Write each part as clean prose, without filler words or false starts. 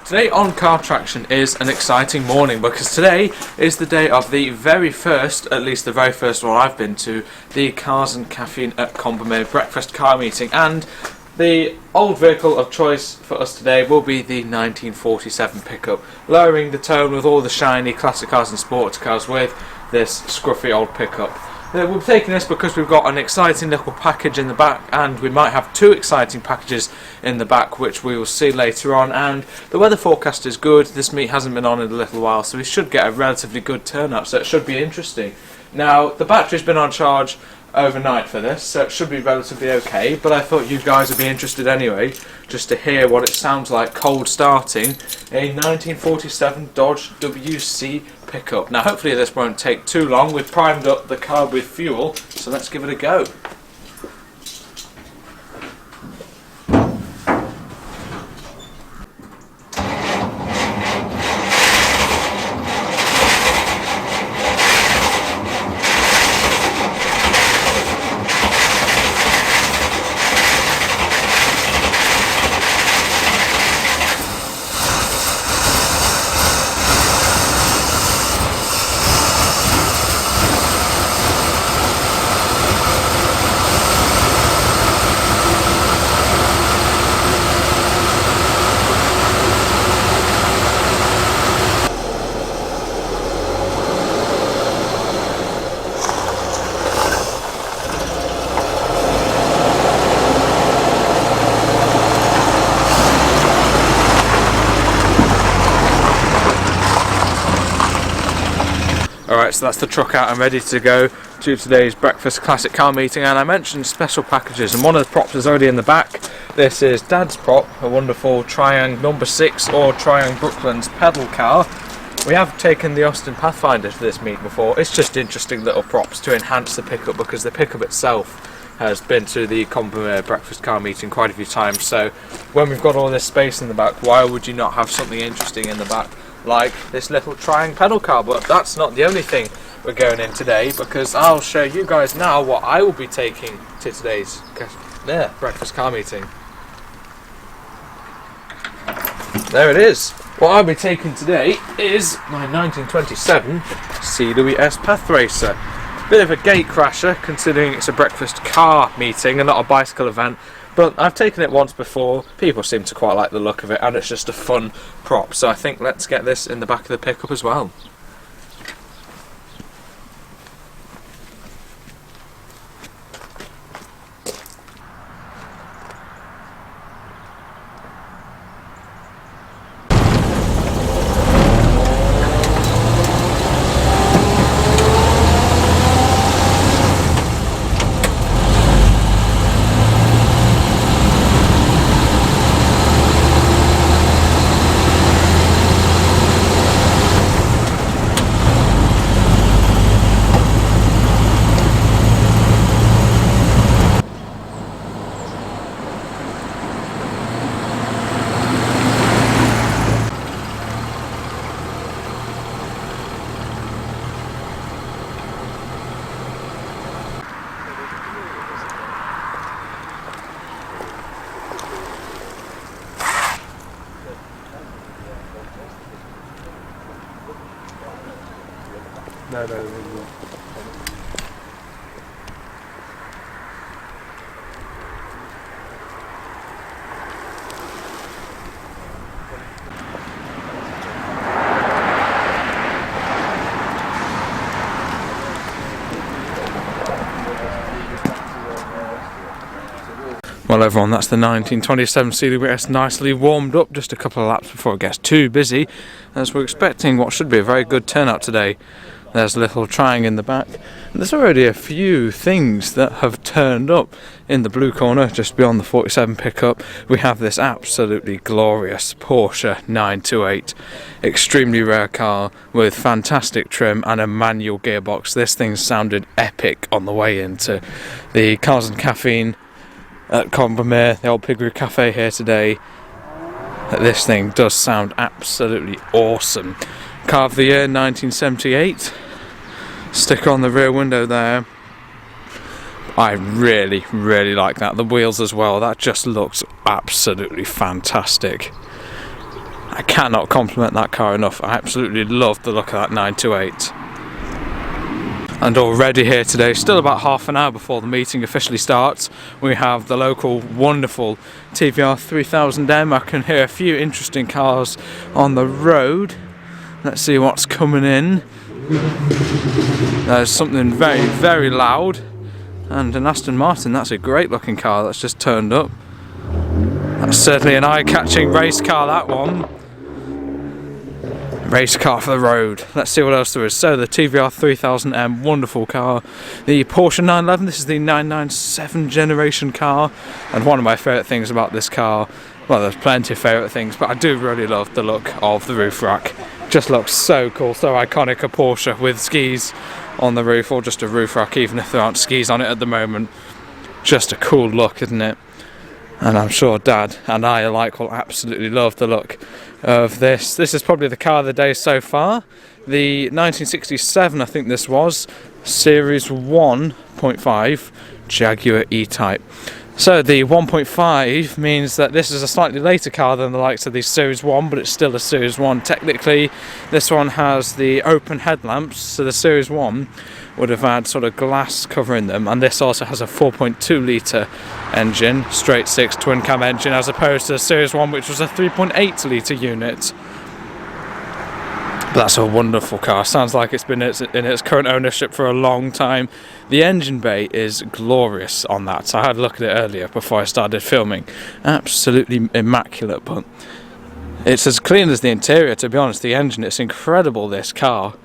Today on CarTraction is an exciting morning because today is the day of the very first, at least the very first one I've been to, the Cars and Caffeine at Combermere breakfast car meeting, and the old vehicle of choice for us today will be the 1947 pickup, lowering the tone with all the shiny classic cars and sports cars with this scruffy old pickup. We're taking this because we've got an exciting little package in the back, and we might have two exciting packages in the back which we will see later on, and the weather forecast is good. This meet hasn't been on in a little while, so we should get a relatively good turnout, so it should be interesting. Now, the battery's been on charge overnight for this, so it should be relatively okay, but I thought you guys would be interested anyway, just to hear what it sounds like cold starting a 1947 Dodge WC pickup. Now hopefully this won't take too long. We've primed up the car with fuel, so let's give it a go. Alright, so that's the truck out and ready to go to today's breakfast classic car meeting, and I mentioned special packages, and one of the props is already in the back. This is Dad's prop, a wonderful Triang number 6 or Triang Brooklands pedal car. We have taken the Austin Pathfinder to this meet before. It's just interesting little props to enhance the pickup, because the pickup itself has been to the Combermere breakfast car meeting quite a few times, so when we've got all this space in the back, why would you not have something interesting in the back like this little Triang pedal car? But that's not the only thing we're going in today, because I'll show you guys now what I will be taking to today's breakfast car meeting. There it is. What I'll be taking today is my 1927 CWS Path Racer. Bit of a gate crasher considering it's a breakfast car meeting and not a bicycle event, but I've taken it once before. People seem to quite like the look of it, and it's just a fun prop, so I think let's get this in the back of the pickup as well. No. Well everyone, that's the 1927 CWS nicely warmed up, just a couple of laps before it gets too busy, as we're expecting what should be a very good turnout today. There's a little Triang in the back, and there's already a few things that have turned up. In the blue corner, just beyond the 47 pickup, we have this absolutely glorious Porsche 928. Extremely rare car with fantastic trim and a manual gearbox. This thing sounded epic on the way into the Cars and Caffeine at Combermere, the Old Piggery Cafe here today. This thing does sound absolutely awesome. Car of the year 1978. Sticker on the rear window there. I really like that. The wheels as well, that just looks absolutely fantastic. I cannot compliment that car enough. I absolutely love the look of that 928. And already here today, still about half an hour before the meeting officially starts, we have the local wonderful TVR 3000M. I can hear a few interesting cars on the road. Let's see what's coming in. There's something very, very loud. And an Aston Martin, that's a great looking car that's just turned up. That's certainly an eye-catching race car, that one. Race car for the road. Let's see what else there is. So the TVR 3000M, wonderful car. The Porsche 911, this is the 997 generation car. And one of my favourite things about this car, well, there's plenty of favourite things, but I do really love the look of the roof rack. Just looks so cool, so iconic, a Porsche with skis on the roof, or just a roof rack, even if there aren't skis on it at the moment. Just a cool look, isn't it? And I'm sure Dad and I alike will absolutely love the look of this. This is probably the car of the day so far. The 1967, I think this was, Series 1.5 Jaguar E-Type. So the 1.5 means that this is a slightly later car than the likes of the Series 1, but it's still a Series 1. Technically, this one has the open headlamps, so the Series 1 would have had sort of glass covering them, and this also has a 4.2 litre engine, straight 6 twin cam engine, as opposed to the Series 1, which was a 3.8 litre unit. But that's a wonderful car. Sounds like it's been in its current ownership for a long time. The engine bay is glorious on that. So I had a look at it earlier before I started filming. Absolutely immaculate, but it's as clean as the interior, to be honest. The engine, it's incredible, this car.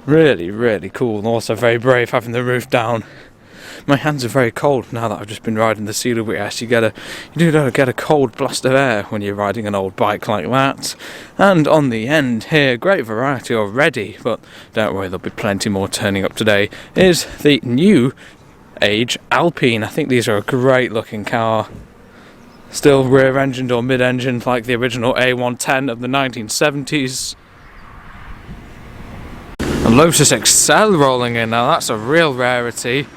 Really, really cool, and also very brave having the roof down. My hands are very cold now that I've just been riding the CWS. You do get a cold blast of air when you're riding an old bike like that. And on the end here, great variety already, but don't worry, there'll be plenty more turning up today, is the new age Alpine. I think these are a great looking car. Still rear-engined or mid-engined like the original A110 of the 1970s. A Lotus Excel rolling in now, that's a real rarity.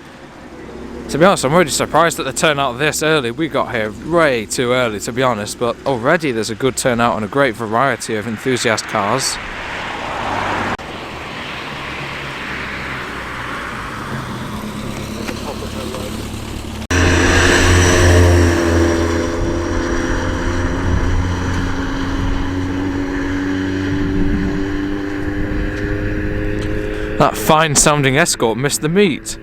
To be honest, I'm really surprised that the turnout this early. We got here way too early, to be honest, but already there's a good turnout and a great variety of enthusiast cars. That fine sounding Escort missed the meet.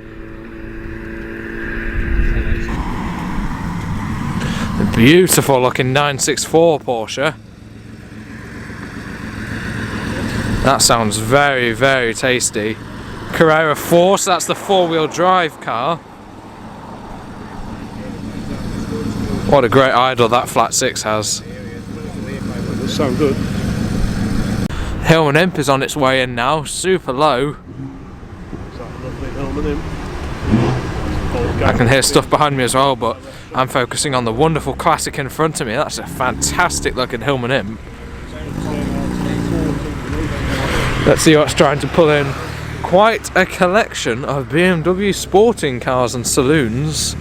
The beautiful looking 964 Porsche. That sounds very, very tasty. Carrera Force, that's the four-wheel drive car. What a great idle that flat 6 has. They sound good. Hillman Imp is on its way in now, super low. I can hear stuff behind me as well, but I'm focusing on the wonderful classic in front of me. That's a fantastic looking Hillman Imp. Let's see what's trying to pull in. Quite a collection of BMW sporting cars and saloons.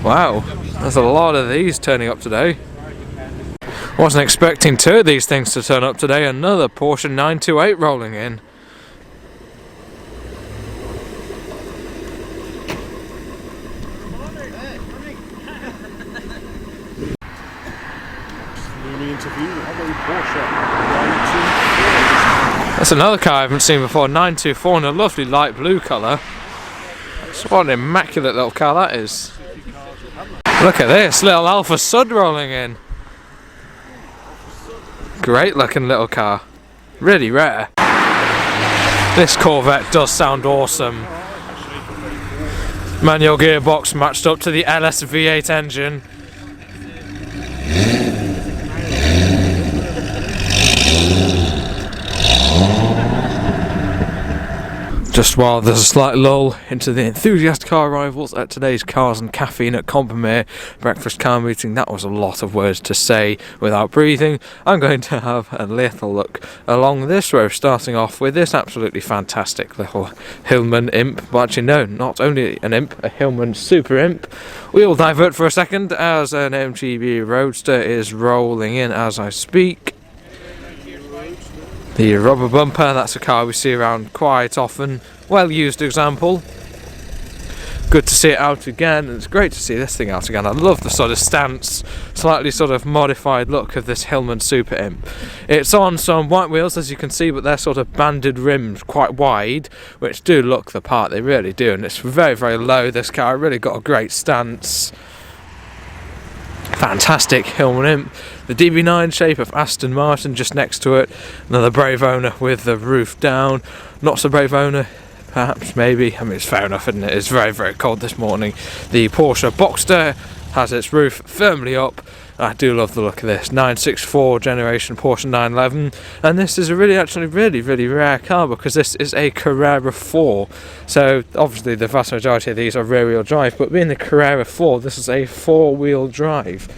Wow, there's a lot of these turning up today. Wasn't expecting two of these things to turn up today. Another Porsche 928 rolling in. That's another car I haven't seen before, 924 in a lovely light blue colour. So what an immaculate little car that is. Look at this, little Alfasud rolling in. Great looking little car. Really rare. This Corvette does sound awesome. Manual gearbox matched up to the LS V8 engine. Just while there's a slight lull into the enthusiast car arrivals at today's Cars and Caffeine at Combermere breakfast car meeting. That was a lot of words to say without breathing. I'm going to have a little look along this row, starting off with this absolutely fantastic little Hillman Imp. But actually no, not only an Imp, a Hillman Super Imp. We'll divert for a second as an MGB Roadster is rolling in as I speak. The rubber bumper, that's a car we see around quite often. Well used example. Good to see it out again, and it's great to see this thing out again. I love the sort of stance, slightly sort of modified look of this Hillman Super Imp. It's on some white wheels, as you can see, but they're sort of banded rims, quite wide, which do look the part, they really do, and it's very, very low, this car. Really got a great stance. Fantastic Hillman Imp. The DB9 shape of Aston Martin just next to it. Another brave owner with the roof down. Not so brave owner, perhaps, maybe. I mean, it's fair enough, isn't it? It's very, very cold this morning. The Porsche Boxster has its roof firmly up. I do love the look of this. 964 generation Porsche 911. And this is a really rare car, because this is a Carrera 4. So, obviously, the vast majority of these are rear-wheel drive, but being the Carrera 4, this is a four-wheel drive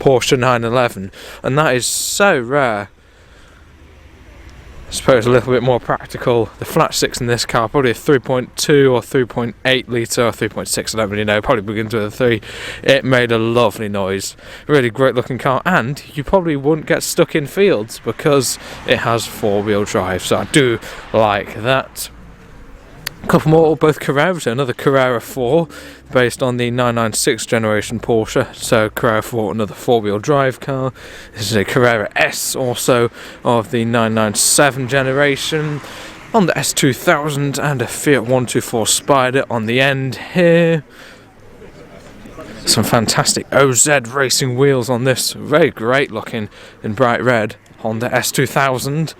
Porsche 911. And that is so rare. I suppose a little bit more practical. The flat six in this car, probably a 3.2 or 3.8 litre or 3.6, I don't really know, probably begins with a 3. It made a lovely noise. Really great looking car, and you probably wouldn't get stuck in fields because it has four-wheel drive, so I do like that. A couple more, both Carreras, another Carrera 4 based on the 996 generation Porsche, so Carrera 4, another four-wheel drive car. This is a Carrera S, also of the 997 generation, on the S2000, and a Fiat 124 Spider on the end here. Some fantastic OZ racing wheels on this, very great looking in bright red on the S2000.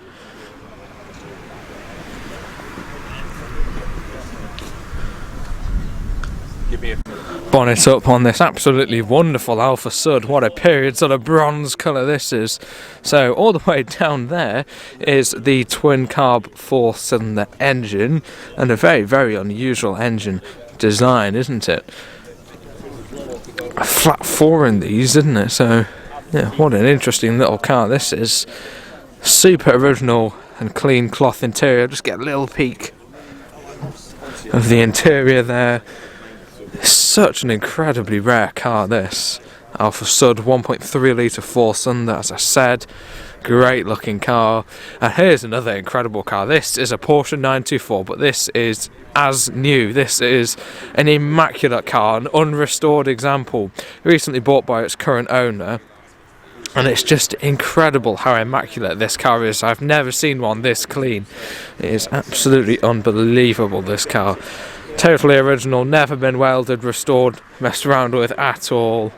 Bonnet up on this absolutely wonderful Alfasud. What a period sort of bronze colour this is. So all the way down there is the twin carb 4-cylinder engine, and a very, very unusual engine design, isn't it? A flat 4 in these, isn't it? So yeah, what an interesting little car this is. Super original and clean cloth interior. Just get a little peek of the interior there. Such an incredibly rare car, this Alfasud 1.3 litre 4-cylinder, as I said. Great looking car. And here's another incredible car. This is a Porsche 924, but this is as new. This is an immaculate car, an unrestored example, recently bought by its current owner. And it's just incredible how immaculate this car is. I've never seen one this clean. It is absolutely unbelievable, this car. Totally original, never been welded, restored, messed around with at all.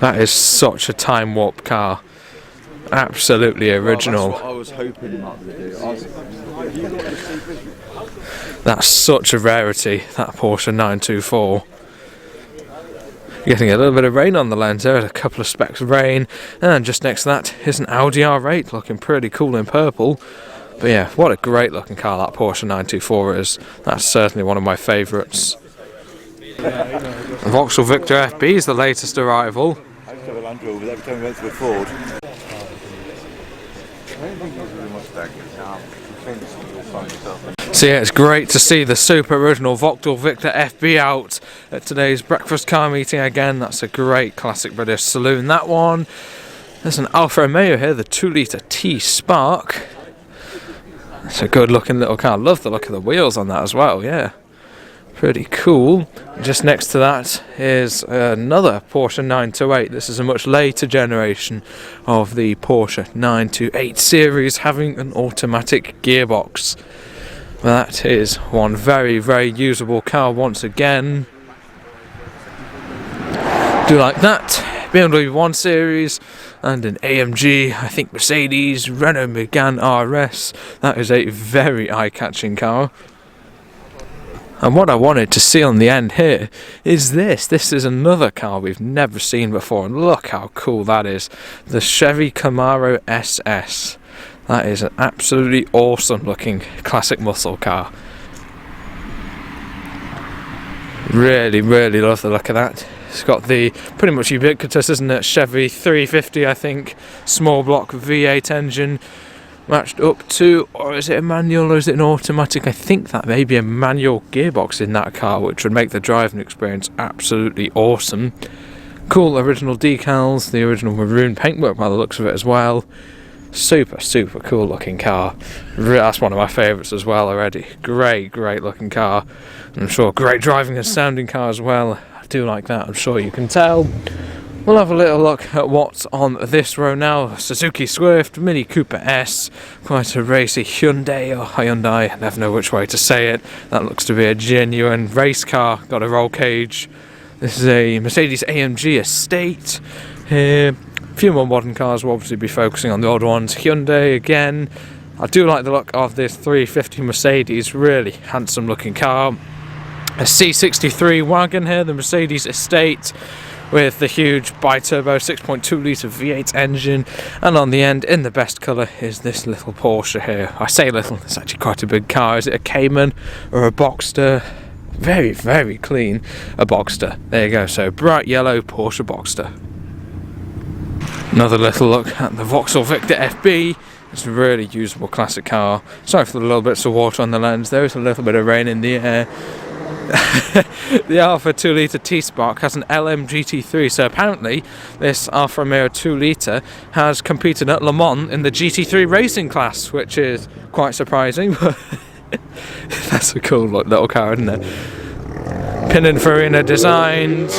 That is such a time warp car. Absolutely original. Well, that's what I was hoping that would do. That's such a rarity, that Porsche 924. Getting a little bit of rain on the lens there, a couple of specks of rain, and just next to that is an Audi R8 looking pretty cool in purple. But yeah, what a great looking car that Porsche 924 is. That's certainly one of my favourites. Vauxhall Victor FB is the latest arrival. I used to have a Land Rover every time we went to a Ford. So yeah, it's great to see the super original Vauxhall Victor FB out at today's breakfast car meeting again. That's a great classic British saloon, that one. There's an Alfa Romeo here, the 2 litre T Spark. It's a good looking little car. Love the look of the wheels on that as well, yeah. Pretty cool. Just next to that is another Porsche 928. This is a much later generation of the Porsche 928 series, having an automatic gearbox. That is one very, very usable car once again. Do like that. BMW 1 Series and an AMG, I think Mercedes, Renault Megane RS. That is a very eye-catching car. And what I wanted to see on the end here is this. This is another car we've never seen before, and look how cool that is. The Chevy Camaro SS. That is an absolutely awesome looking classic muscle car. Really, really love the look of that. It's got the pretty much ubiquitous, isn't it, Chevy 350, I think, small block V8 engine, matched up to, or is it a manual or is it an automatic? I think that may be a manual gearbox in that car, which would make the driving experience absolutely awesome. Cool original decals, the original maroon paintwork by the looks of it as well. Super cool looking car. That's one of my favourites as well already. Great looking car. I'm sure great driving and sounding car as well. I do like that, I'm sure you can tell. We'll have a little look at what's on this row now. Suzuki Swift, Mini Cooper S, quite a racy Hyundai or Hyundai, I never know which way to say it. That looks to be a genuine race car, got a roll cage. This is a Mercedes AMG Estate. Here, a few more modern cars, we'll obviously be focusing on the older ones. Hyundai again. I do like the look of this 350 Mercedes, really handsome looking car. A C63 wagon here, the Mercedes Estate, with the huge bi-turbo 6.2 litre V8 engine, and on the end, in the best colour, is this little Porsche here. I say little, it's actually quite a big car. Is it a Cayman or a Boxster? Very clean, a Boxster. There you go, so bright yellow Porsche Boxster. Another little look at the Vauxhall Victor FB. It's a really usable classic car. Sorry for the little bits of water on the lens, there is a little bit of rain in the air. The Alfa 2 litre T-Spark has an LM GT3, so apparently this Alfa Romeo 2 litre has competed at Le Mans in the GT3 racing class, which is quite surprising, but that's a cool little car, isn't it? Pininfarina designed.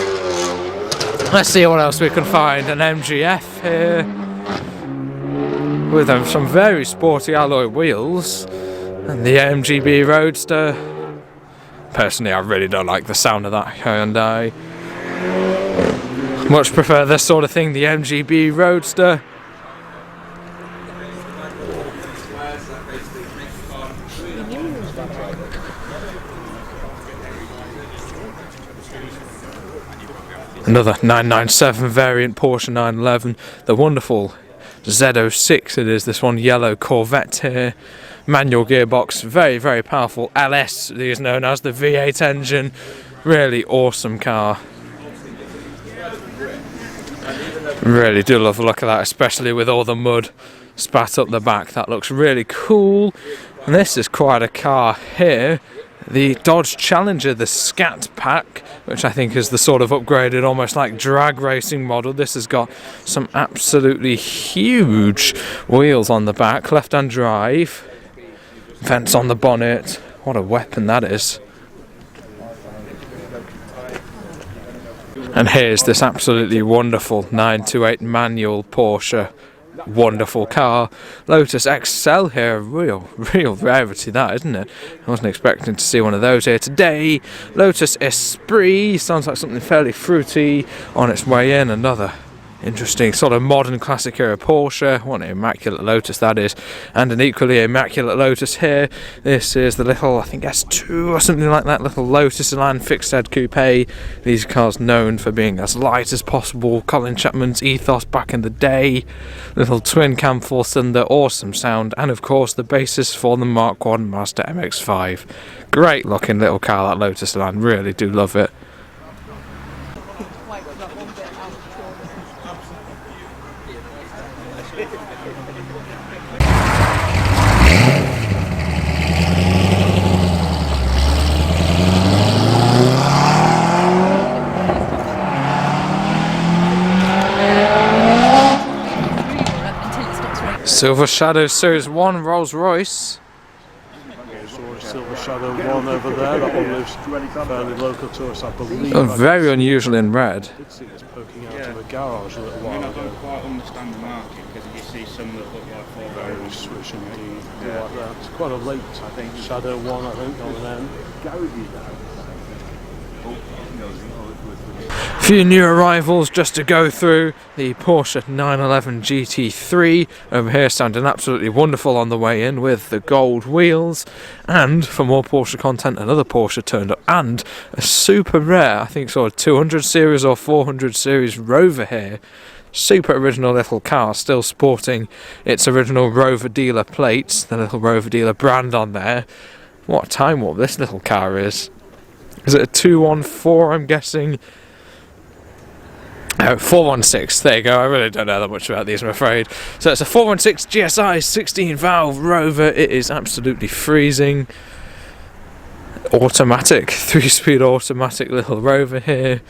Let's see what else we can find. An MGF here with some very sporty alloy wheels, and the MGB Roadster. Personally, I really don't like the sound of that Hyundai. Much prefer this sort of thing, the MGB Roadster. Another 997 variant Porsche 911, the wonderful Z06 it is, this one yellow Corvette here. Manual gearbox, very powerful LS, is known as the V8 engine. Really awesome car. Really do love the look of that, especially with all the mud spat up the back. That looks really cool. And this is quite a car here. The Dodge Challenger, the Scat Pack, which I think is the sort of upgraded, almost like drag racing model. This has got some absolutely huge wheels on the back, left-hand drive. Vents on the bonnet. What a weapon that is. And here's this absolutely wonderful 928 manual Porsche. Wonderful car. Lotus XL here. Real rarity that, isn't it? I wasn't expecting to see one of those here today. Lotus Esprit. Sounds like something fairly fruity on its way in. Another interesting sort of modern classic era Porsche. What an immaculate Lotus that is. And an equally immaculate Lotus here. This is the little, I think S2 or something like that, little Lotus Elan fixed head coupe. These cars known for being as light as possible. Colin Chapman's ethos back in the day. Little twin cam 4-cylinder, awesome sound, and of course the basis for the Mark 1 Mazda MX-5. Great looking little car, that Lotus Elan, really do love it. Silver Shadow Series 1 Rolls Royce. Silver Shadow 1 over there, that one lives fairly local to us, I believe. Oh, very unusual in red. I did see this poking out of a garage a little while ago. I don't quite understand the market because you see some that look like Very switch indeed, like that. It's quite a late, I think, Shadow 1, I think, on an end. Few new arrivals just to go through. The Porsche 911 GT3 over here, sounding absolutely wonderful on the way in with the gold wheels. And for more Porsche content, another Porsche turned up, and a super rare, I think sort of 200 series or 400 series Rover here. Super original little car, still sporting its original Rover dealer plates, the little Rover dealer brand on there. What a time warp this little car is. Is it a 214, I'm guessing? Oh, 416, there you go. I really don't know that much about these, I'm afraid. So it's a 416 GSI 16 valve Rover. It is absolutely freezing. Automatic, 3-speed automatic little Rover here.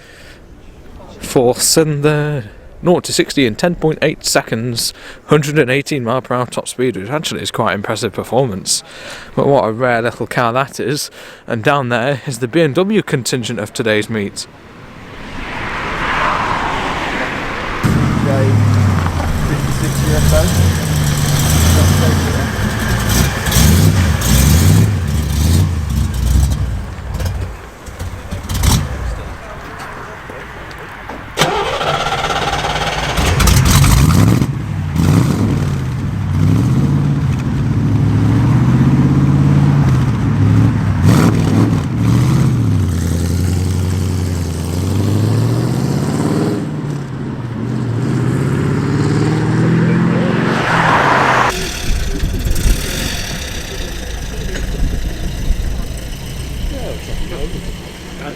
4-cylinder. 0 to 60 in 10.8 seconds, 118 mile per hour top speed, which actually is quite impressive performance. But what a rare little car that is. And down there is the BMW contingent of today's meet.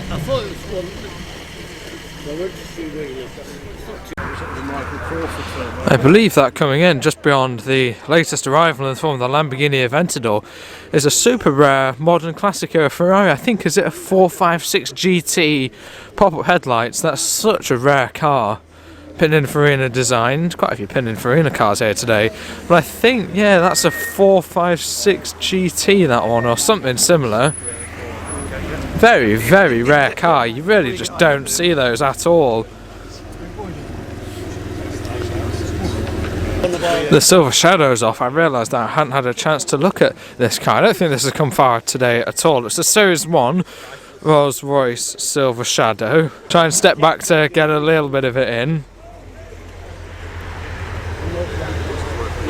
I thought it was one. I went to see where I believe that coming in just beyond the latest arrival in the form of the Lamborghini Aventador is a super rare modern classic era Ferrari. I think is it a 456 GT pop-up headlights. That's such a rare car. Pininfarina designed. Quite a few Pininfarina cars here today. But I think, yeah, that's a 456 GT, that one, or something similar. Very, very rare car. You really just don't see those at all. The Silver Shadow's off. I realised that I hadn't had a chance to look at this car. I don't think this has come far today at all. It's a Series 1 Rolls Royce Silver Shadow. Try and step back to get a little bit of it in.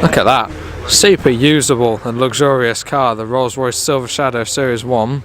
Look at that. Super usable and luxurious car, the Rolls Royce Silver Shadow Series 1.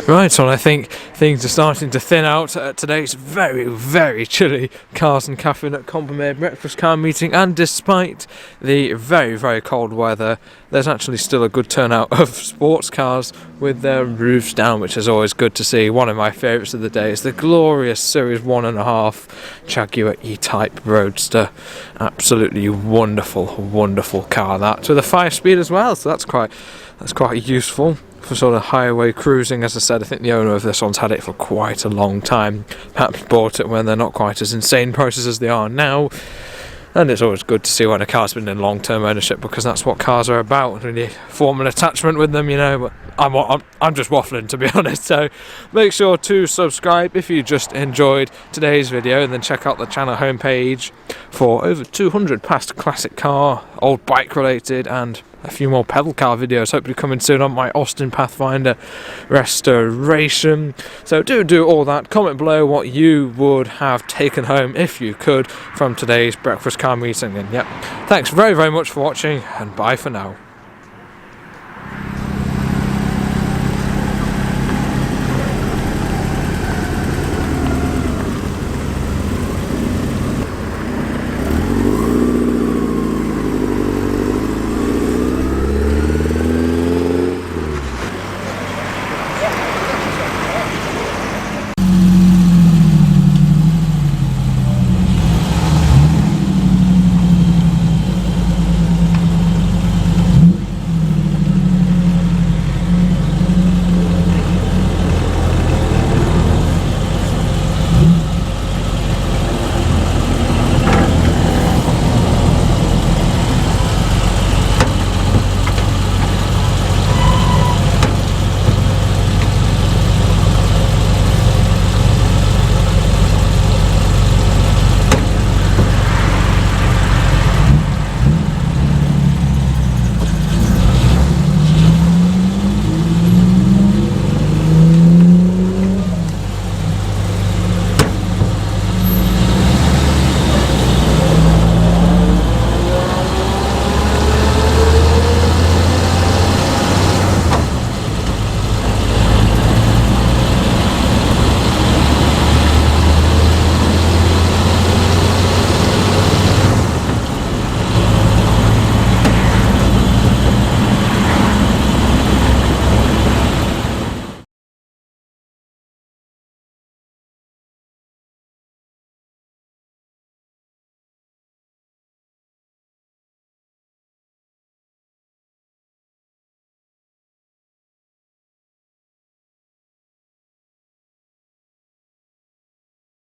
Right, well I think things are starting to thin out at today's very, very chilly Cars and Caffeine at Combermere breakfast car meeting, and despite the very, very cold weather, there's actually still a good turnout of sports cars with their roofs down, which is always good to see. One of my favourites of the day is the glorious Series 1.5 Jaguar E-Type Roadster. Absolutely wonderful, wonderful car that, with a 5-speed as well, so that's quite useful for sort of highway cruising. As I said, I think the owner of this one's had it for quite a long time, perhaps bought it when they're not quite as insane prices as they are now. And it's always good to see when a car's been in long-term ownership, because that's what cars are about, really form an attachment with them, you know. But I'm just waffling, to be honest. So make sure to subscribe if you just enjoyed today's video, and then check out the channel homepage for over 200 past classic car, old bike related, and a few more pedal car videos hopefully coming soon on my Austin Pathfinder restoration. So do all that. Comment below what you would have taken home, if you could, from today's breakfast car meeting. And yep, thanks very, very much for watching, and bye for now.